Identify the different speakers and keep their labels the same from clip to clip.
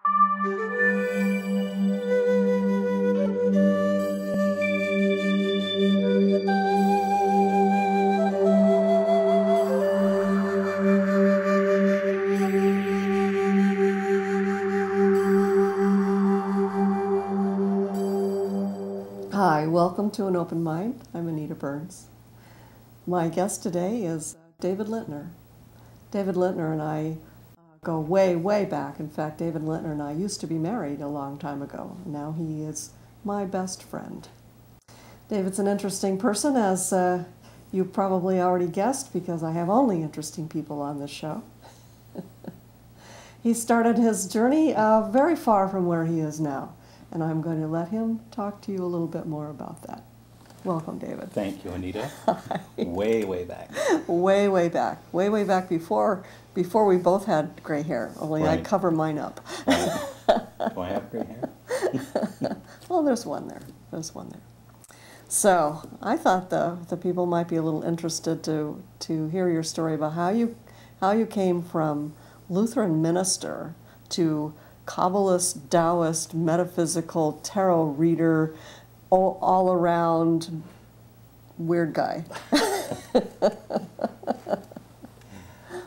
Speaker 1: Hi, welcome to An Open Mind. I'm Anita Burns. My guest today is David Lintner. David Lintner and I go way, way back. In fact, David Lintner and I used to be married a long time ago. Now he is my best friend. David's an interesting person, as you probably already guessed, because I have only interesting people on this show. He started his journey very far from where he is now, and I'm going to let him talk to you a little bit more about that. Welcome, David.
Speaker 2: Thank you, Anita. Way, way back.
Speaker 1: Way, way back. Way, way back before we both had gray hair, only
Speaker 2: Right.
Speaker 1: I cover mine up.
Speaker 2: Right. Do I have gray hair?
Speaker 1: Well, there's one there. There's one there. So I thought the people might be a little interested to hear your story about how you came from Lutheran minister to kabbalist, Taoist, metaphysical, tarot reader, all around weird guy.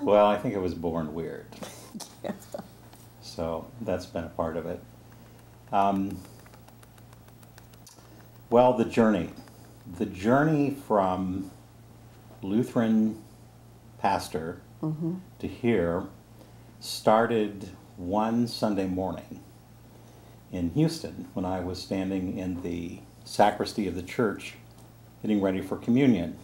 Speaker 2: Well, I think I was born weird.
Speaker 1: Yeah.
Speaker 2: So that's been a part of it. Well, the journey from Lutheran pastor to here started one Sunday morning in Houston when I was standing in the sacristy of the church getting ready for communion.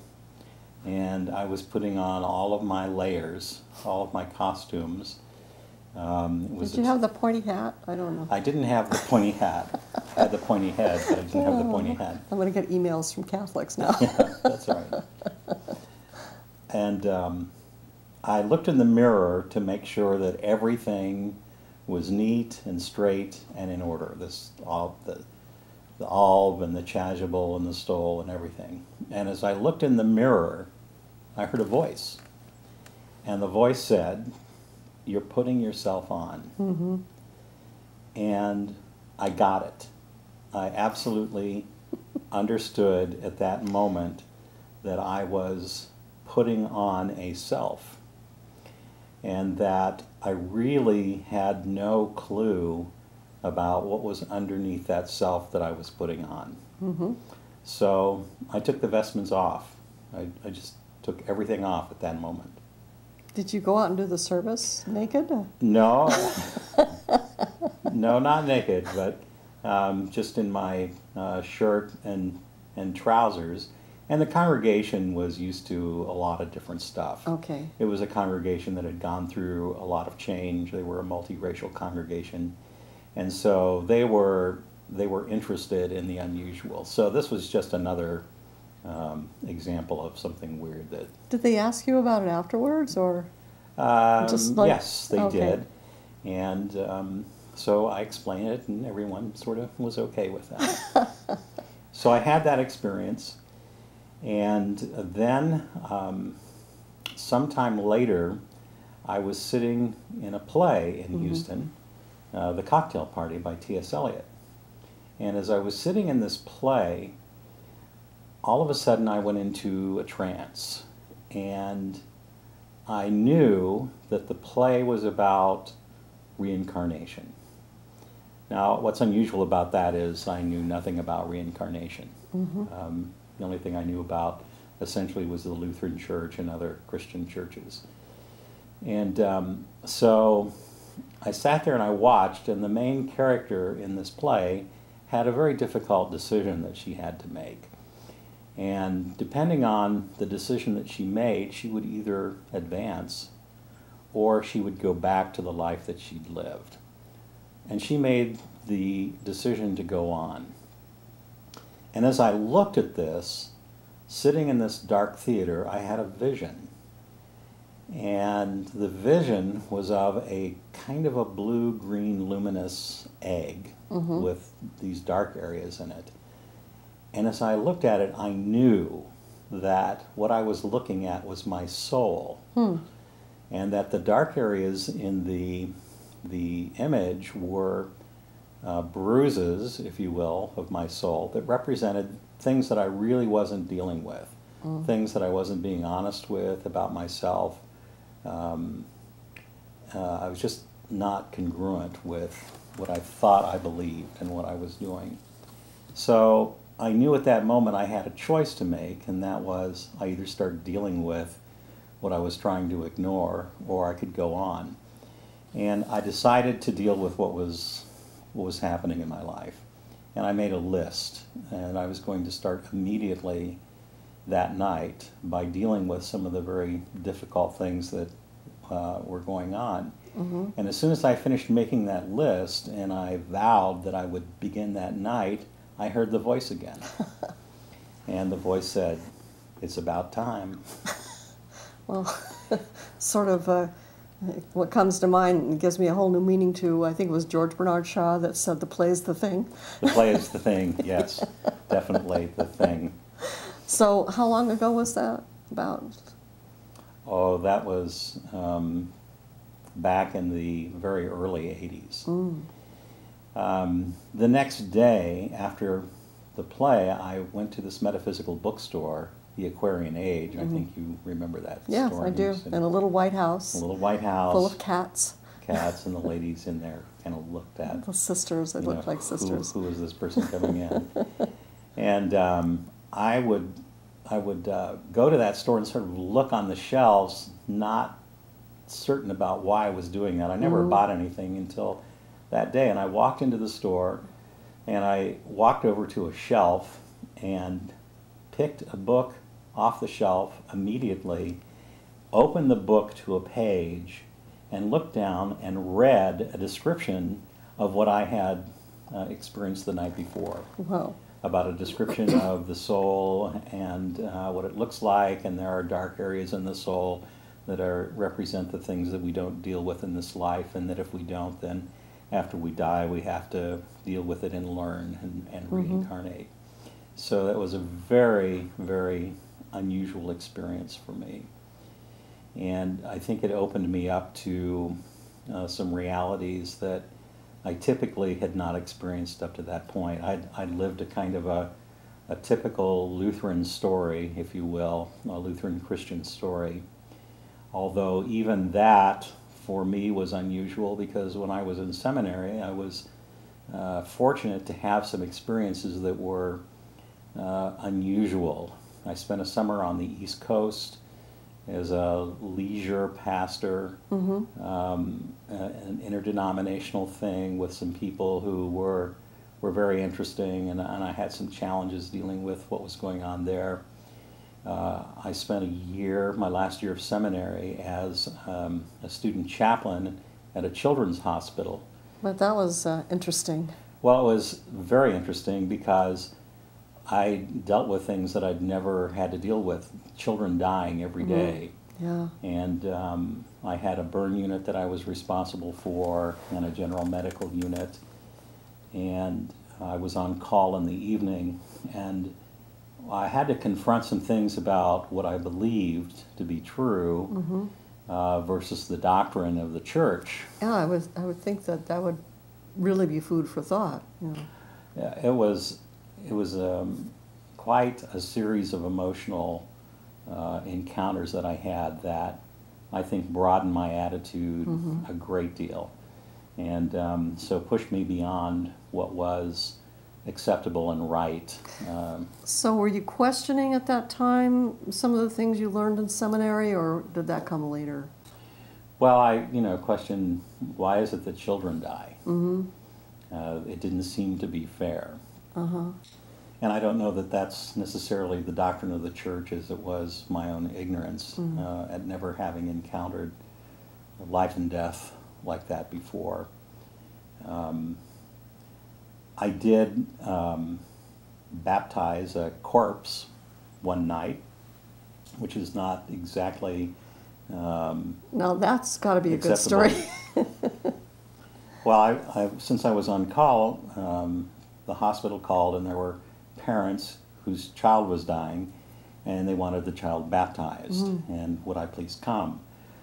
Speaker 2: And I was putting on all of my layers, all of my costumes.
Speaker 1: Did you have the pointy hat? I don't know.
Speaker 2: I didn't have the pointy hat. I had the pointy head, but I didn't have the pointy hat.
Speaker 1: I'm going to get emails from Catholics now.
Speaker 2: Yeah, that's right. And I looked in the mirror to make sure that everything was neat and straight and in order. The alb and the chasuble and the stole and everything. And as I looked in the mirror, I heard a voice. And the voice said, "You're putting yourself on." And I got it. I absolutely understood at that moment that I was putting on a self, and that I really had no clue about what was underneath that self that I was putting on. So I took the vestments off. I just took everything off at that moment.
Speaker 1: Did you go out and do the service naked?
Speaker 2: No, no, not naked, but just in my shirt and trousers. And the congregation was used to a lot of different stuff.
Speaker 1: Okay.
Speaker 2: It was a congregation that had gone through a lot of change. They were a multiracial congregation. And so they were interested in the unusual. So this was just another example of something weird that...
Speaker 1: Did they ask you about it afterwards, or just like...
Speaker 2: Yes, they did. And so I explained it, and everyone sort of was okay with that. So I had that experience. And then sometime later, I was sitting in a play in Houston, The Cocktail Party by T.S. Eliot. And as I was sitting in this play, all of a sudden I went into a trance. And I knew that the play was about reincarnation. Now, what's unusual about that is I knew nothing about reincarnation. The only thing I knew about essentially was the Lutheran Church and other Christian churches. And so I sat there and I watched, and the main character in this play had a very difficult decision that she had to make. And depending on the decision that she made, she would either advance or she would go back to the life that she'd lived. And she made the decision to go on. And as I looked at this, sitting in this dark theater, I had a vision. And the vision was of a kind of a blue-green luminous egg with these dark areas in it. And as I looked at it, I knew that what I was looking at was my soul. And that the dark areas in the the image were bruises, if you will, of my soul that represented things that I really wasn't dealing with, things that I wasn't being honest with about myself. I was just not congruent with what I thought I believed and what I was doing. So I knew at that moment I had a choice to make, and that was I either start dealing with what I was trying to ignore, or I could go on. And I decided to deal with what was happening in my life. And I made a list, and I was going to start immediately that night by dealing with some of the very difficult things that were going on. And as soon as I finished making that list and I vowed that I would begin that night, I heard the voice again. And the voice said, "It's about time."
Speaker 1: Well, sort of what comes to mind and gives me a whole new meaning to, I think it was George Bernard Shaw that said, "The play's the thing."
Speaker 2: The play is the thing, yes, definitely the thing.
Speaker 1: So how long ago was that about?
Speaker 2: Oh, that was back in the very early 80s. The next day after the play, I went to this metaphysical bookstore, the Aquarian Age. I think you remember that store.
Speaker 1: Yes, I do. In a little white house.
Speaker 2: A little white house.
Speaker 1: Full of cats.
Speaker 2: Cats, and the ladies in there kind of looked at.
Speaker 1: The sisters, they looked like sisters.
Speaker 2: Who is this person coming in? And I would go to that store and sort of look on the shelves, not certain about why I was doing that. I never bought anything until that day. And I walked into the store, and I walked over to a shelf and picked a book off the shelf immediately, opened the book to a page, and looked down and read a description of what I had experienced the night before.
Speaker 1: Wow.
Speaker 2: About a description of the soul and what it looks like, and there are dark areas in the soul that represent the things that we don't deal with in this life, and that if we don't, then after we die we have to deal with it and learn and reincarnate. So that was a very, very unusual experience for me. And I think it opened me up to some realities that I typically had not experienced up to that point. I'd lived a kind of a typical Lutheran story, if you will, a Lutheran Christian story. Although even that, for me, was unusual, because when I was in seminary, I was fortunate to have some experiences that were unusual. I spent a summer on the East Coast as a leisure pastor, an interdenominational thing with some people who were very interesting, and I had some challenges dealing with what was going on there. I spent a year, my last year of seminary, as a student chaplain at a children's hospital.
Speaker 1: But that was interesting.
Speaker 2: Well, it was very interesting because I dealt with things that I'd never had to deal with, children dying every day.
Speaker 1: Yeah.
Speaker 2: And I had a burn unit that I was responsible for, and a general medical unit. And I was on call in the evening, and I had to confront some things about what I believed to be true versus the doctrine of the church.
Speaker 1: Yeah, I would think that would really be food for thought. Yeah.
Speaker 2: Yeah, it was quite a series of emotional encounters that I had that I think broadened my attitude a great deal, and so pushed me beyond what was acceptable and right.
Speaker 1: So were you questioning at that time some of the things you learned in seminary, or did that come later?
Speaker 2: Well, I questioned, why is it that children die? It didn't seem to be fair. And I don't know that that's necessarily the doctrine of the church, as it was my own ignorance at never having encountered life and death like that before. I did baptize a corpse one night, which is not exactly
Speaker 1: Now that's got to be a good
Speaker 2: acceptable.
Speaker 1: story.
Speaker 2: Well, since I was on call, the hospital called, and there were parents whose child was dying, and they wanted the child baptized, and would I please come?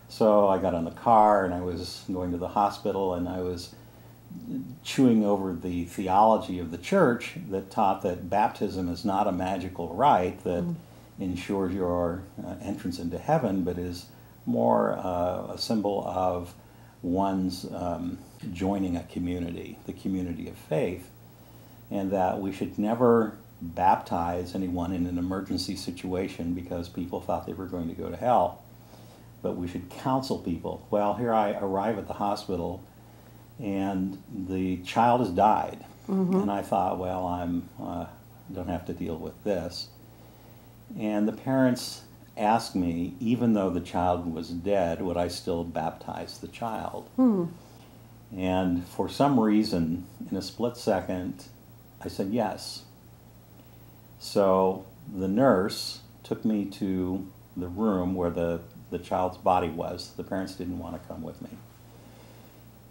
Speaker 2: So I got in the car and I was going to the hospital, and I was chewing over the theology of the church that taught that baptism is not a magical rite that ensures your entrance into heaven, but is more a symbol of one's joining a community, the community of faith, and that we should never baptize anyone in an emergency situation because people thought they were going to go to hell, but we should counsel people. Well, here I arrive at the hospital, and the child has died, and I thought, well, don't have to deal with this. And the parents asked me, even though the child was dead, would I still baptize the child? And for some reason, in a split second, I said yes. So the nurse took me to the room where the child's body was. The parents didn't want to come with me.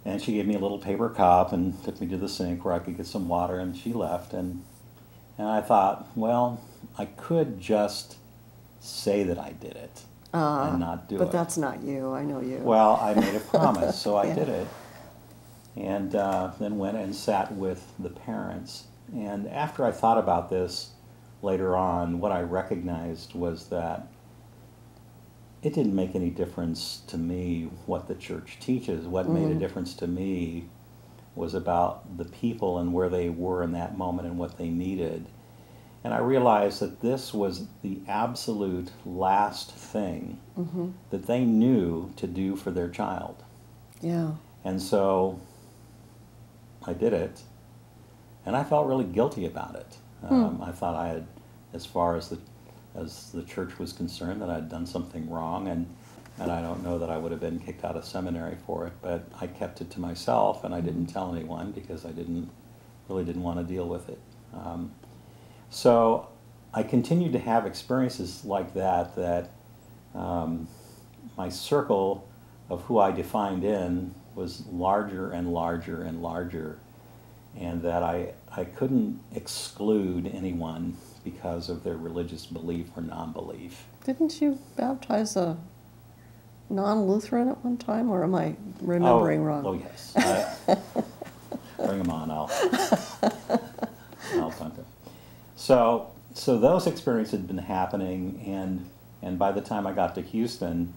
Speaker 2: And she gave me a little paper cup and took me to the sink where I could get some water, and she left. And I thought, well, I could just say that I did it and not do it.
Speaker 1: But that's not you. I know you.
Speaker 2: Well, I made a promise, so I
Speaker 1: Yeah.
Speaker 2: did it. And then went and sat with the parents. And after I thought about this later on, what I recognized was that it didn't make any difference to me what the church teaches. What made a difference to me was about the people and where they were in that moment and what they needed. And I realized that this was the absolute last thing that they knew to do for their child.
Speaker 1: Yeah.
Speaker 2: And so I did it, and I felt really guilty about it. I thought I had, as far as the church was concerned, that I had done something wrong, and I don't know that I would have been kicked out of seminary for it, but I kept it to myself, and I didn't tell anyone because I really didn't want to deal with it. So I continued to have experiences like that my circle of who I defined in was larger and larger and larger, and that I couldn't exclude anyone because of their religious belief or non-belief.
Speaker 1: Didn't you baptize a non-Lutheran at one time, or am I remembering wrong?
Speaker 2: Oh, yes. Bring them on. I'll punt them. So those experiences had been happening, and by the time I got to Houston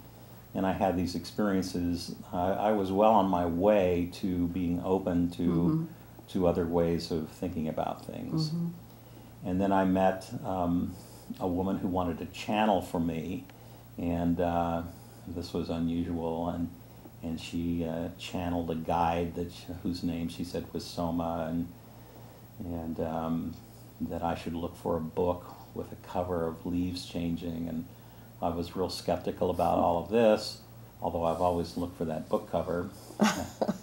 Speaker 2: and I had these experiences, I was well on my way to being open to other ways of thinking about things. And then I met a woman who wanted to channel for me, and this was unusual, and she channeled a guide whose name she said was Soma, and that I should look for a book with a cover of leaves changing, and I was real skeptical about all of this, although I've always looked for that book cover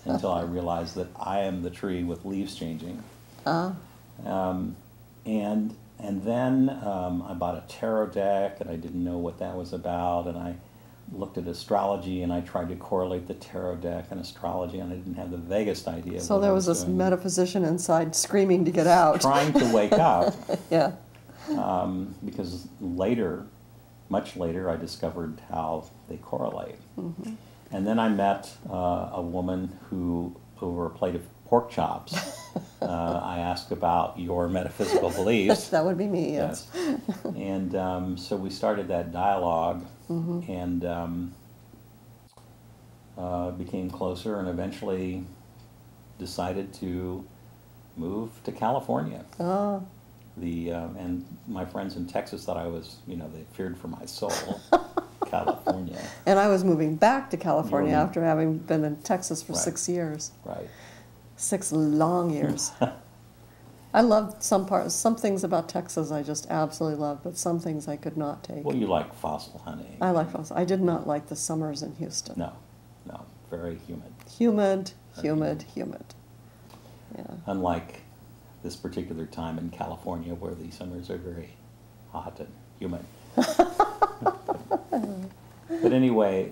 Speaker 2: until I realized that I am the tree with leaves changing. And then I bought a tarot deck, and I didn't know what that was about, and I looked at astrology, and I tried to correlate the tarot deck and astrology, and I didn't have the vaguest idea.
Speaker 1: So there was this metaphysician inside screaming to get out.
Speaker 2: Trying to wake up.
Speaker 1: Yeah.
Speaker 2: Because later, much later, I discovered how they correlate. And then I met a woman who, over a plate of pork chops, I asked about your metaphysical beliefs.
Speaker 1: That would be me, yes.
Speaker 2: And so we started that dialogue, and became closer, and eventually decided to move to California. And my friends in Texas thought I was, they feared for my soul. California.
Speaker 1: And I was moving back to California after having been in Texas for 6 years.
Speaker 2: Right.
Speaker 1: 6 long years. I loved some things about Texas I just absolutely loved, but some things I could not take.
Speaker 2: Well, you like fossil hunting.
Speaker 1: I like fossil. I did not like the summers in Houston.
Speaker 2: No, very humid.
Speaker 1: Humid. Yeah.
Speaker 2: Unlike this particular time in California where the summers are very hot and humid. But anyway,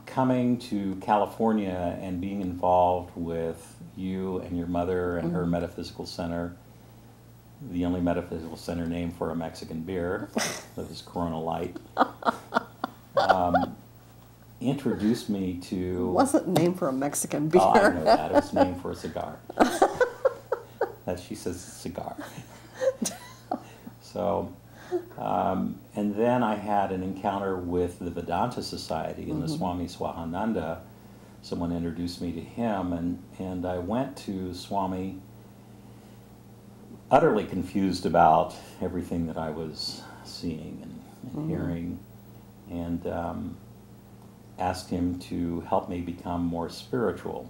Speaker 2: coming to California and being involved with you and your mother and her metaphysical center, the only metaphysical center named for a Mexican beer, that was Corona Light. introduced me to...
Speaker 1: Wasn't named for a Mexican beer.
Speaker 2: Oh, I know that. It was named for a cigar. That she says cigar. So, and then I had an encounter with the Vedanta Society and the Swami Swahananda. Someone introduced me to him, and I went to Swami utterly confused about everything that I was seeing and hearing, and asked him to help me become more spiritual.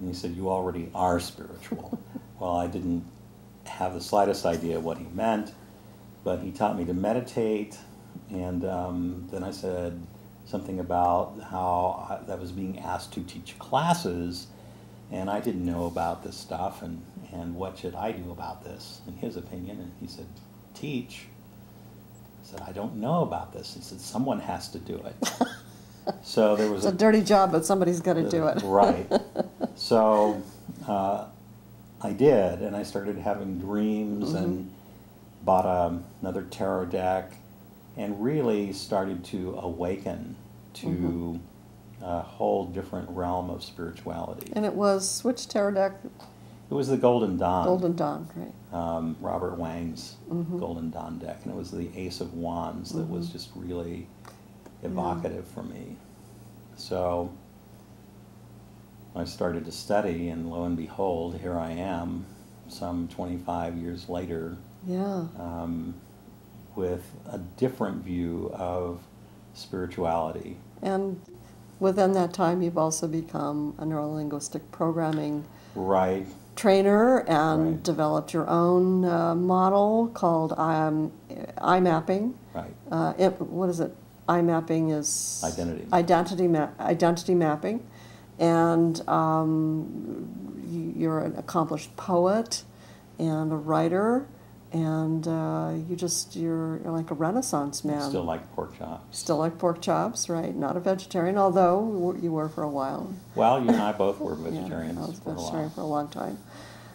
Speaker 2: And he said, "You already are spiritual." Well, I didn't have the slightest idea what he meant, but he taught me to meditate, and then I said something about how I was being asked to teach classes, and I didn't know about this stuff, and what should I do about this, in his opinion. And he said, "Teach." I said, "I don't know about this." He said, "Someone has to do it." So there was
Speaker 1: It's a dirty job, but somebody's got to do it.
Speaker 2: Right. So I did, and I started having dreams and bought another tarot deck, and really started to awaken to a whole different realm of spirituality.
Speaker 1: And it was, which tarot deck?
Speaker 2: It was the Golden Dawn.
Speaker 1: Golden Dawn, right.
Speaker 2: Robert Wang's Golden Dawn deck, and it was the Ace of Wands that was just really evocative for me. So I started to study, and lo and behold, here I am, some 25 years later,
Speaker 1: Yeah.
Speaker 2: with a different view of spirituality.
Speaker 1: And within that time, you've also become a neurolinguistic programming
Speaker 2: Right.
Speaker 1: trainer and
Speaker 2: Right.
Speaker 1: developed your own model called I-mapping.
Speaker 2: Right.
Speaker 1: What is it? I-mapping is
Speaker 2: Identity.
Speaker 1: Identity mapping, and you're an accomplished poet and a writer, and you're like a Renaissance man.
Speaker 2: Still like pork chops.
Speaker 1: Still like pork chops, right? Not a vegetarian, although you were for a while.
Speaker 2: Well, you and I both were vegetarians.
Speaker 1: Yeah, I was
Speaker 2: for a
Speaker 1: vegetarian
Speaker 2: while.
Speaker 1: for a long time,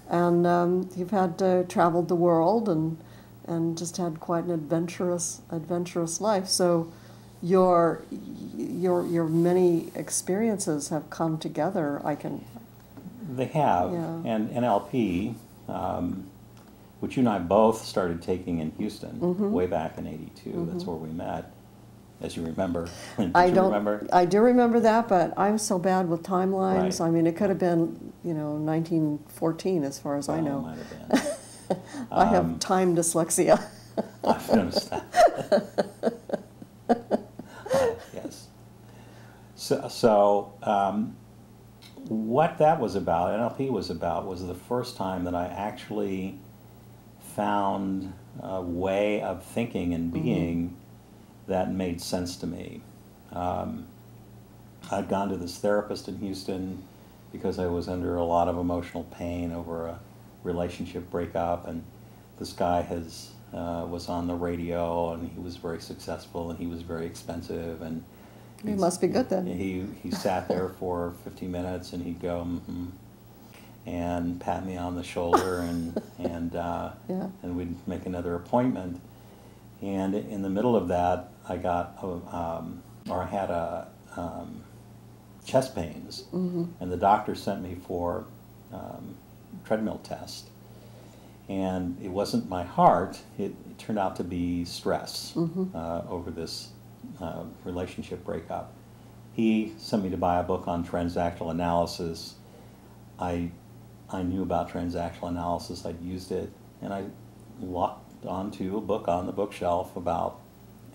Speaker 1: and you've had traveled the world and just had quite an adventurous life. So your many experiences have come together.
Speaker 2: They have,
Speaker 1: Yeah.
Speaker 2: and NLP, which you and I both started taking in Houston way back in '82. That's where we met, as you remember.
Speaker 1: I don't
Speaker 2: remember?
Speaker 1: I do remember that, but I'm so bad with timelines.
Speaker 2: Right.
Speaker 1: I mean, it could have been 1914 as far as I
Speaker 2: Well, it
Speaker 1: know.
Speaker 2: might have been.
Speaker 1: I have time dyslexia.
Speaker 2: I've noticed that. Yes. So what that was about, NLP was about, was the first time that I actually found a way of thinking and being that made sense to me. I'd gone to this therapist in Houston because I was under a lot of emotional pain over a relationship breakup, and this guy was on the radio, and he was very successful, and he was very expensive, and
Speaker 1: He must be good then.
Speaker 2: he sat there for 15 minutes, and he'd go, and pat me on the shoulder, and we'd make another appointment. And in the middle of that, I had chest pains, and the doctor sent me for treadmill test. And it wasn't my heart; it turned out to be stress over this relationship breakup. He sent me to buy a book on transactional analysis. I knew about transactional analysis. I'd used it, and I locked onto a book on the bookshelf about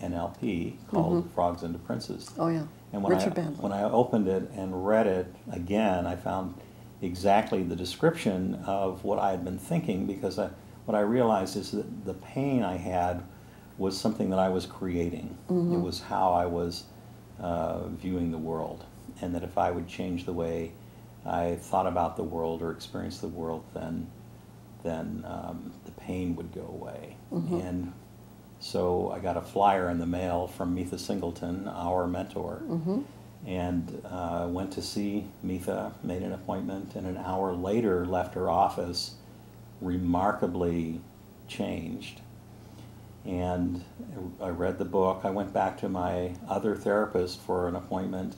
Speaker 2: NLP called Frogs into Princes.
Speaker 1: Oh yeah,
Speaker 2: And when
Speaker 1: Richard Bandler.
Speaker 2: when I opened it and read it again, I found exactly the description of what I had been thinking, because what I realized is that the pain I had was something that I was creating. It was how I was viewing the world, and that if I would change the way I thought about the world or experienced the world, then the pain would go away. And so I got a flyer in the mail from Mitha Singleton, our mentor, and went to see Mitha, made an appointment, and an hour later left her office remarkably changed. And I read the book. I went back to my other therapist for an appointment.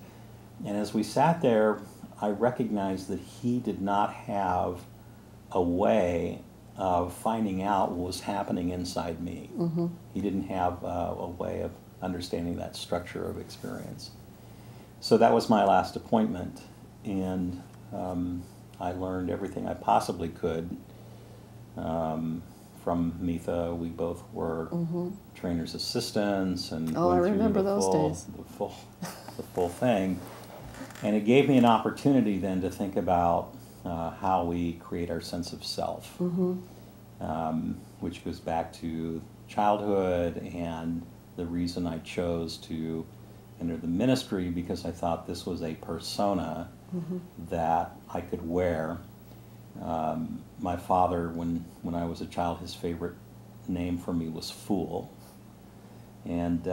Speaker 2: And as we sat there, I recognized that he did not have a way of finding out what was happening inside me.
Speaker 1: Mm-hmm.
Speaker 2: He didn't have a way of understanding that structure of experience. So that was my last appointment, and I learned everything I possibly could from Mitha. We both were trainer's assistants, and
Speaker 1: Oh, I
Speaker 2: went through
Speaker 1: remember those days.
Speaker 2: the full thing. And it gave me an opportunity then to think about how we create our sense of self, which goes back to childhood and the reason I chose to enter the ministry, because I thought this was a persona that I could wear. My father, when I was a child, his favorite name for me was Fool. And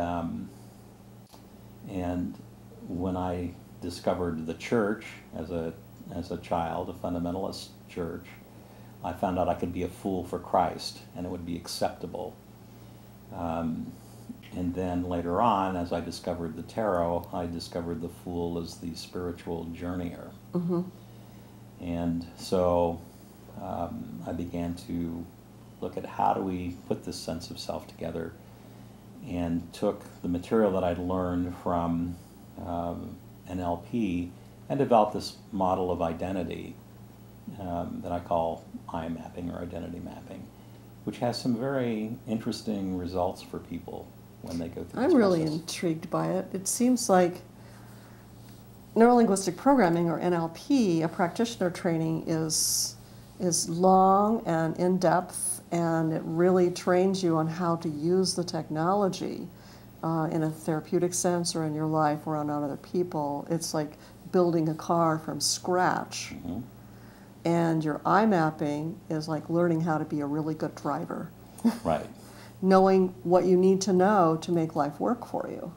Speaker 2: when I discovered the church as a child, a fundamentalist church, I found out I could be a fool for Christ, and it would be acceptable. And then later on, as I discovered the tarot, I discovered the fool as the spiritual journeyer. And so I began to look at how do we put this sense of self together, and took the material that I'd learned from NLP and developed this model of identity that I call I mapping or identity mapping, which has some very interesting results for people when they go through this
Speaker 1: I'm really
Speaker 2: process.
Speaker 1: intrigued by it. It seems like neurolinguistic programming, or NLP, a practitioner training, is long and in-depth, and it really trains you on how to use the technology in a therapeutic sense or in your life or on other people. It's like building a car from scratch. And your eye mapping is like learning how to be a really good driver.
Speaker 2: Right.
Speaker 1: Knowing what you need to know to make life work for you.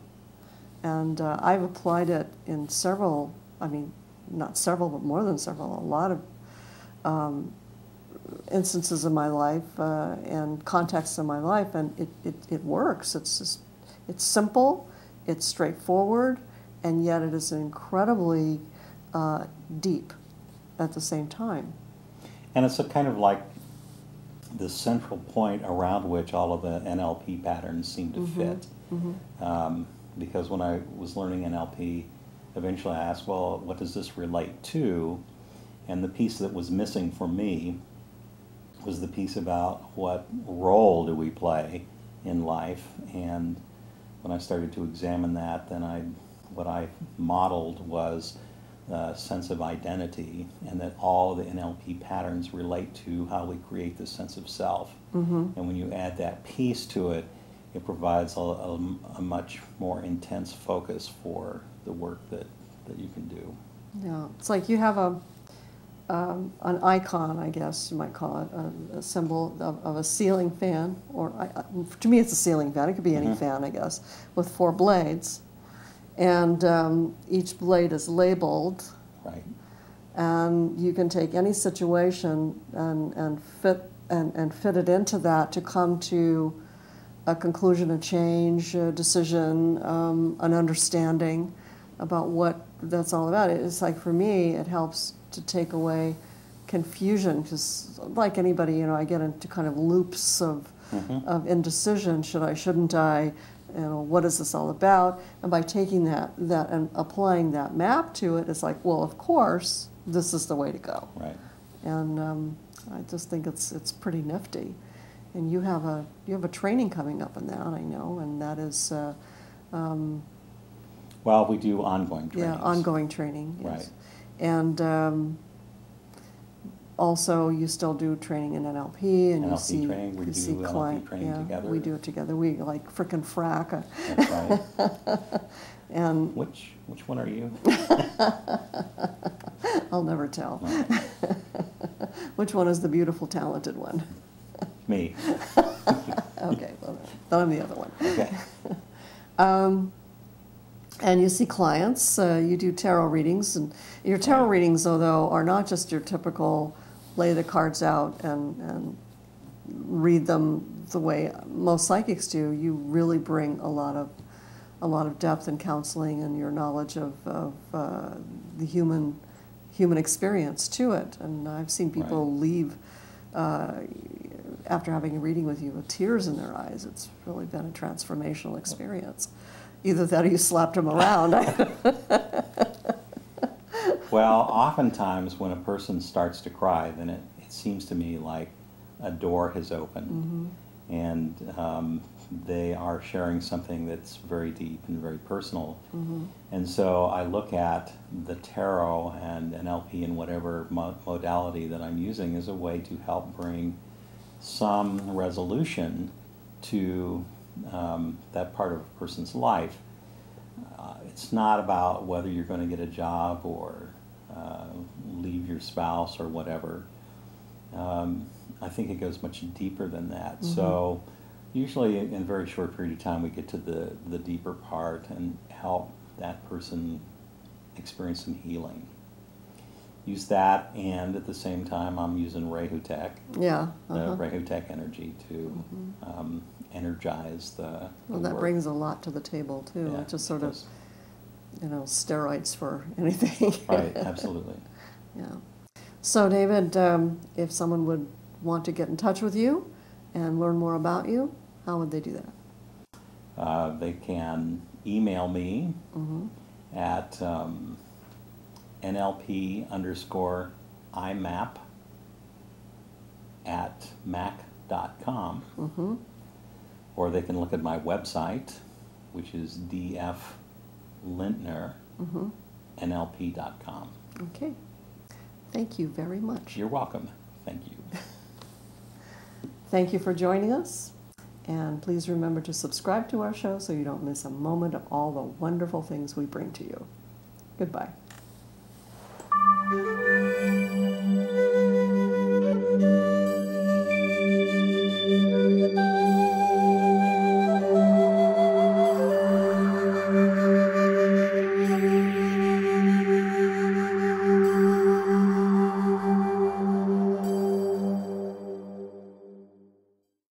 Speaker 1: And I've applied it in several, I mean, not several, but more than several, a lot of instances in my life and contexts in my life, and it works. It's simple, it's straightforward, and yet it is incredibly deep at the same time.
Speaker 2: And it's a kind of like the central point around which all of the NLP patterns seem to fit. Because when I was learning NLP, eventually I asked, well, what does this relate to? And the piece that was missing for me was the piece about what role do we play in life. And when I started to examine that, then what I modeled was a sense of identity, and that all the NLP patterns relate to how we create this sense of self. And when you add that piece to it, it provides a much more intense focus for the work that you can do.
Speaker 1: Yeah, it's like you have an icon, I guess you might call it, a symbol of a ceiling fan, or to me it's a ceiling fan, it could be any fan, I guess, with 4 blades. And each blade is labeled.
Speaker 2: Right.
Speaker 1: And you can take any situation and fit it into that to come to a conclusion, a change, a decision, an understanding about what that's all about. It's like, for me, it helps to take away confusion, because like anybody, you know, I get into kind of loops of indecision. Should I, shouldn't I? You know, what is this all about? And by taking that and applying that map to it, it's like, well, of course, this is the way to go.
Speaker 2: Right.
Speaker 1: And I just think it's pretty nifty. And you have a training coming up in that, I know, and that is
Speaker 2: Well, we do ongoing trainings.
Speaker 1: yeah, ongoing training. Yes.
Speaker 2: Right.
Speaker 1: And also, you still do training in NLP, and
Speaker 2: NLP training, we do NLP training together.
Speaker 1: We do it together. We like frickin' frack.
Speaker 2: That's right.
Speaker 1: And
Speaker 2: Which one are you?
Speaker 1: I'll never tell.
Speaker 2: No.
Speaker 1: Which one is the beautiful, talented one?
Speaker 2: Me.
Speaker 1: Okay, well, then I'm the other one.
Speaker 2: Okay.
Speaker 1: And you see clients, you do tarot readings, and your tarot readings, although, are not just your typical lay the cards out and read them the way most psychics do, you really bring a lot of depth in counseling and your knowledge of the human experience to it. And I've seen people leave after having a reading with you with tears in their eyes. It's really been a transformational experience. Either that or you slapped them around.
Speaker 2: Well, oftentimes when a person starts to cry, then it seems to me like a door has opened, and they are sharing something that's very deep and very personal. And so I look at the tarot and NLP and whatever modality that I'm using as a way to help bring some resolution to that part of a person's life. It's not about whether you're going to get a job or leave your spouse or whatever. I think it goes much deeper than that. So usually in a very short period of time we get to the deeper part and help that person experience some healing. Use that, and at the same time I'm using Rehutech, the Rehutech energy to energize the
Speaker 1: Well, that
Speaker 2: work.
Speaker 1: brings a lot to the table too.
Speaker 2: Yeah,
Speaker 1: It's just sort of, steroids for anything.
Speaker 2: Right, absolutely.
Speaker 1: Yeah. So David, if someone would want to get in touch with you and learn more about you, how would they do that?
Speaker 2: They can email me at nlp_imap@mac.com, or they can look at my website, which is dflintner.nlp.com.
Speaker 1: Okay. Thank you very much.
Speaker 2: You're welcome. Thank you.
Speaker 1: Thank you for joining us. And please remember to subscribe to our show so you don't miss a moment of all the wonderful things we bring to you. Goodbye.